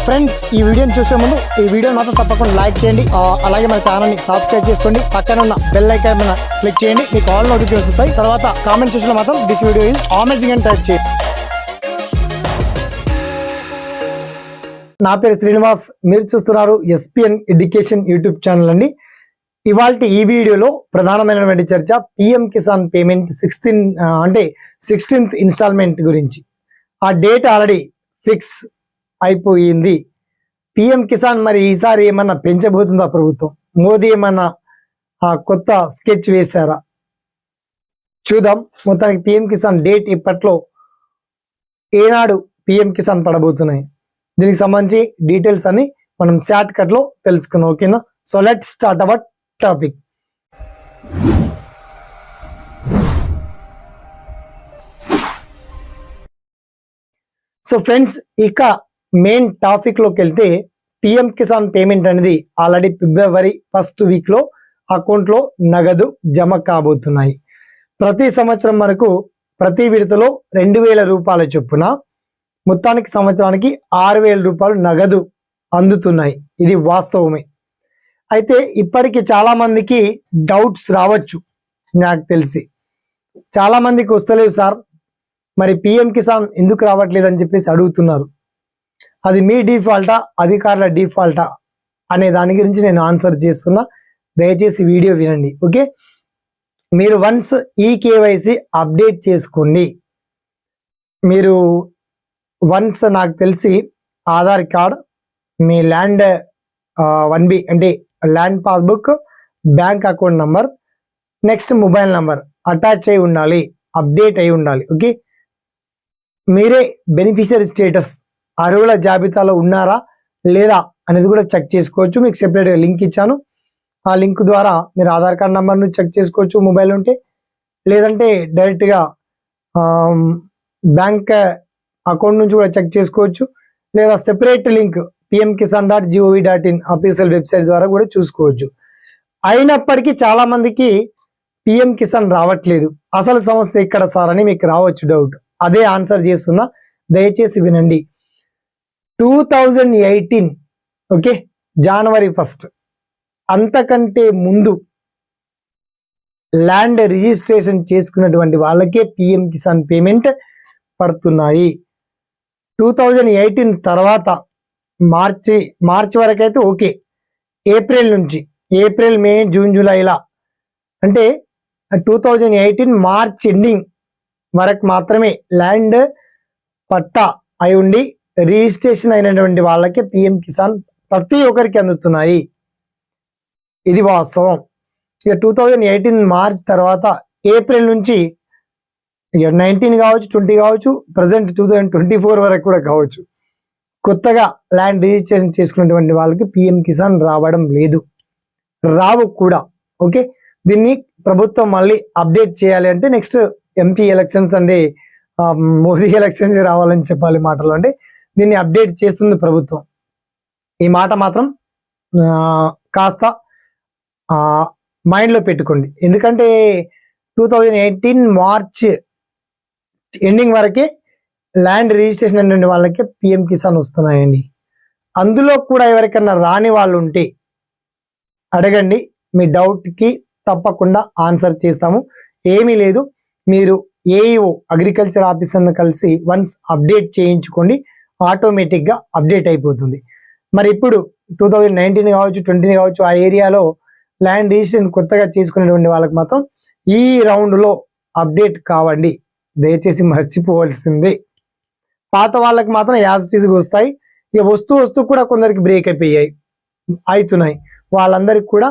Friends ఈ వీడియోని చూసే ముందు ఈ వీడియో మాత్రం తప్పకుండా లైక్ చేయండి, అలాగే మన ఛానల్ని సబ్స్క్రైబ్ చేసుకోండి, పక్కన ఉన్న బెల్ ఐకాన్ మీద క్లిక్ చేయండి, మీకు ఆల్ నోటిఫికేషన్స్ వస్తాయి. తర్వాత కామెంట్ సెక్షన్లో మాత్రం దిస్ వీడియో ఈజ్ అమేజింగ్ అని టైప్ చేయండి. నా పేరు శ్రీనివాస్, మీరు చూస్తున్నారు ఎస్పిఎన్ ఎడ్యుకేషన్ యూట్యూబ్ ఛానల్ అండి. ఇవాళ ఈ వీడియోలో ప్రధానమైనటువంటి చర్చ PM Kisan payment 16th instalment గురించి. ఆ డేట్ ఆల్రెడీ ఫిక్స్ అయిపోయింది. పిఎం కిసాన్ మరి ఈసారి ఏమన్నా పెంచబోతుందా ప్రభుత్వం? మోదీ ఏమన్నా కొత్త స్కెచ్ వేశారా? చూద్దాం. మొత్తానికి పిఎం కిసాన్ డేట్ ఇప్పట్లో ఏనాడు పిఎం కిసాన్ పడబోతున్నాయి, దీనికి సంబంధించి డీటెయిల్స్ అని మనం షార్ట్ కట్ లో తెలుసుకున్నాం. ఓకేనా? So let start our topic. So friends, ఇక మెయిన్ టాపిక్ లోకి వెళ్తే పిఎం కిసాన్ పేమెంట్ అనేది ఆల్రెడీ ఫిబ్రవరి 1st వీక్ లో అకౌంట్ లో నగదు జమ కాబోతున్నాయి. ప్రతి సంవత్సరం వరకు ప్రతి విడతలో 2000 రూపాయల చొప్పున మొత్తానికి సంవత్సరానికి 6000 రూపాయలు నగదు అందుతున్నాయి. ఇది వాస్తవమే. అయితే ఇప్పటికి చాలా మందికి డౌట్స్ రావచ్చు. నాకు తెలిసి చాలా మందికి వస్తలేవు సార్, మరి పిఎం కిసాన్ ఎందుకు రావట్లేదు అని చెప్పేసి అడుగుతున్నారు. అది మీ డిఫాల్టా, అధికారుల డిఫాల్టా అనే దాని గురించి నేను ఆన్సర్ చేస్తున్నా. దయచేసి వీడియో వినండి. ఓకే, మీరు వన్స్ ఈ కేవైసీ అప్డేట్ చేసుకోండి. మీరు వన్స్ నాకు తెలిసి ఆధార్ కార్డ్, మీ ల్యాండ్ 1B అంటే land passbook, bank account number, next mobile number attach అయి ఉండాలి, అప్డేట్ అయి ఉండాలి. ఓకే, మీరే బెనిఫిషియరీ స్టేటస్ అర్హుల జాబితాలో ఉన్నారా లేదా అనేది కూడా చెక్ చేసుకోవచ్చు. మీకు సెపరేట్గా లింక్ ఇచ్చాను. ఆ లింక్ ద్వారా మీరు ఆధార్ కార్డ్ నెంబర్ను చెక్ చేసుకోవచ్చు మొబైల్ ఉంటే, లేదంటే డైరెక్ట్గా బ్యాంక్ అకౌంట్ నుంచి కూడా చెక్ చేసుకోవచ్చు, లేదా separate link pmkisan.gov.in official website ద్వారా కూడా చూసుకోవచ్చు. అయినప్పటికీ చాలా మందికి పిఎం కిసాన్ రావట్లేదు. అసలు సమస్య ఎక్కడ సార్ అని మీకు రావచ్చు డౌట్. అదే ఆన్సర్ చేస్తున్నా, దయచేసి వినండి. 2018 ఓకే, జనవరి 1 అంతకంటే ముందు ల్యాండ్ రిజిస్ట్రేషన్ చేసుకున్నటువంటి వాళ్ళకే పిఎం కిసాన్ పేమెంట్ పడుతున్నాయి. 2018 తర్వాత మార్చి వరకు అయితే ఓకే, ఏప్రిల్ నుంచి ఏప్రిల్, మే, జూన్, జూలై ఇలా అంటే 2018 మార్చ్ ఎండింగ్ వరకు మాత్రమే ల్యాండ్ పట్టా అయి ఉండి రిజిస్ట్రేషన్ అయినటువంటి వాళ్ళకి పిఎం కిసాన్ ప్రతి ఒక్కరికి అందుతున్నాయి. ఇది వాస్తవం. ఇక 2018 మార్చ్ తర్వాత ఏప్రిల్ నుంచి ఇక 19 కావచ్చు, 20 కావచ్చు, ప్రజెంట్ 2024 వరకు కూడా కావచ్చు, కొత్తగా ల్యాండ్ రిజిస్ట్రేషన్ చేసుకున్నటువంటి వాళ్ళకి పిఎం కిసాన్ రావడం లేదు, రావు కూడా. ఓకే, దీన్ని ప్రభుత్వం మళ్ళీ అప్డేట్ చేయాలి అంటే నెక్స్ట్ ఎంపీ ఎలక్షన్స్ అంటే మోదీ ఎలక్షన్స్ రావాలని చెప్పాలి మాటలు. అంటే దీన్ని అప్డేట్ చేస్తుంది ప్రభుత్వం. ఈ మాట మాత్రం కాస్త మైండ్లో పెట్టుకోండి. ఎందుకంటే 2018 మార్చ్ ఎండింగ్ వరకే ల్యాండ్ రిజిస్ట్రేషన్ అయిన వాళ్ళకి పిఎం కిసాన్ వస్తున్నాయండి. అందులో కూడా ఎవరికన్నా రాని వాళ్ళు ఉంటే అడగండి, మీ డౌట్కి తప్పకుండా ఆన్సర్ చేస్తాము. ఏమీ లేదు, మీరు ఏఈఓ అగ్రికల్చర్ ఆఫీసర్ని కలిసి వన్స్ అప్డేట్ చేయించుకోండి, ఆటోమేటిక్గా అప్డేట్ అయిపోతుంది. మరి ఇప్పుడు 2019 కావచ్చు, 20 కావచ్చు, ఆ ఏరియాలో ల్యాండ్ రిజిస్ట్రేషన్ కొత్తగా చేసుకునేటువంటి వాళ్ళకి మాత్రం ఈ రౌండ్లో అప్డేట్ కావండి, దయచేసి మర్చిపోవాల్సిందే. పాత వాళ్ళకి మాత్రం యాజిటీస్గా వస్తాయి. ఇక వస్తూ కూడా కొందరికి బ్రేక్ అవుతున్నాయి, వాళ్ళందరికీ కూడా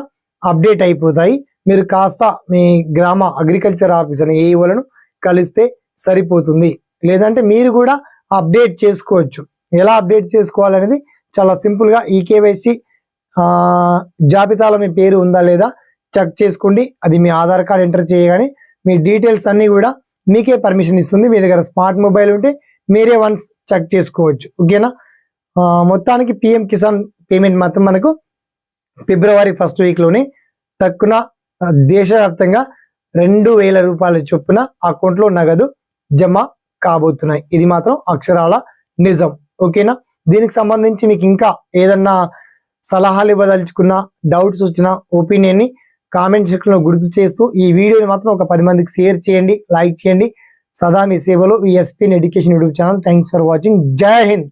అప్డేట్ అయిపోతాయి. మీరు కాస్త మీ గ్రామ అగ్రికల్చర్ ఆఫీసర్ ఏఈఓలను కలిస్తే సరిపోతుంది. లేదంటే మీరు కూడా అప్డేట్ చేసుకోవచ్చు. ఎలా అప్డేట్ చేసుకోవాలనేది చాలా సింపుల్గా ఈ కేవైసీ జాబితాలో మీ పేరు ఉందా లేదా చెక్ చేసుకోండి. అది మీ ఆధార్ కార్డ్ ఎంటర్ చేయగానే మీ డీటెయిల్స్ అన్నీ కూడా మీకే పర్మిషన్ ఇస్తుంది. మీ దగ్గర స్మార్ట్ మొబైల్ ఉంటే మీరే వన్స్ చెక్ చేసుకోవచ్చు. ఓకేనా? మొత్తానికి పిఎం కిసాన్ పేమెంట్ మాత్రం మనకు ఫిబ్రవరి 1st వీక్లోనే తక్కువ దేశవ్యాప్తంగా 2000 రూపాయల చొప్పున అకౌంట్లో నగదు జమ కాబోతున్నాయి. ఇది మాత్రం అక్షరాల నిజం. ఓకేనా? దీనికి సంబంధించి మీకు ఇంకా ఏదన్నా సలహాలు ఇవ్వదలుచుకున్నా, డౌట్స్ వచ్చినా, ఒపీనియన్ని కామెంట్ సెక్షన్లో గుర్తు చేస్తూ ఈ వీడియోని మాత్రం ఒక 10 మందికి షేర్ చేయండి, లైక్ చేయండి. సదా మీ సేవలో ఈ SPN education YouTube channel. Thanks for watching. జై హింద్.